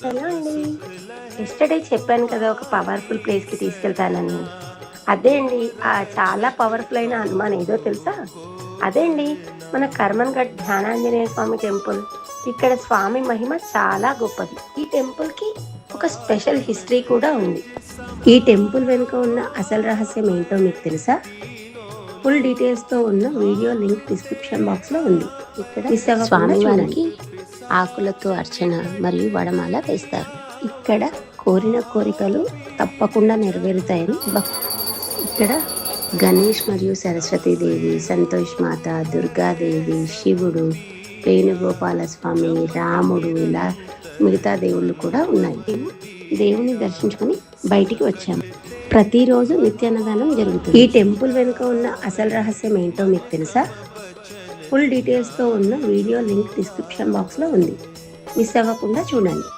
Hello అండి. Yesterday చెప్పాను కదా ఒక పవర్ఫుల్ ప్లేస్‌కి తీసుకెళ్తానని. అదే అండి. చాలా పవర్‌ఫుల్ అయిన హనుమాన్ ఏదో తెలుసా? అదే అండి. మన కర్మన్‌ఘట్ ధ్యానాంజనేయ స్వామి టెంపుల్. ఇక్కడ స్వామి మహిమ చాలా గొప్పది. ఈ టెంపుల్‌కి ఒక స్పెషల్ హిస్టరీ కూడా ఉంది. ఈ టెంపుల్ వెనుక ఉన్న అసలు రహస్యం ఏంటో మీకు తెలుసా? ఫుల్ డీటెయిల్స్‌తో ఉన్న వీడియో లింక్ డిస్క్రిప్షన్ బాక్స్‌లో ఉంది. ఇక్కడ స్వామివారికి ఆకులతో అర్చన మరియు వడమాల వేస్తారు. ఇక్కడ కోరిన కోరికలు తప్పకుండా నెరవేరుతాయని ఇక్కడ గణేష్ మరియు సరస్వతీదేవి, సంతోష్ మాత, దుర్గాదేవి, శివుడు, వేణుగోపాల స్వామి, రాముడు ఇలా మిగతా దేవుళ్ళు కూడా ఉన్నాయి. దేవుని దర్శించుకొని బయటికి వచ్చాము. ప్రతిరోజు నిత్యాన్నదానం జరుగుతుంది. ఈ టెంపుల్ వెనుక ఉన్న అసలు రహస్యం ఏంటో మీకు తెలుసా? ఫుల్ డీటెయిల్స్తో ఉన్న వీడియో లింక్ డిస్క్రిప్షన్ బాక్స్లో ఉంది. మిస్ అవ్వకుండా చూడండి.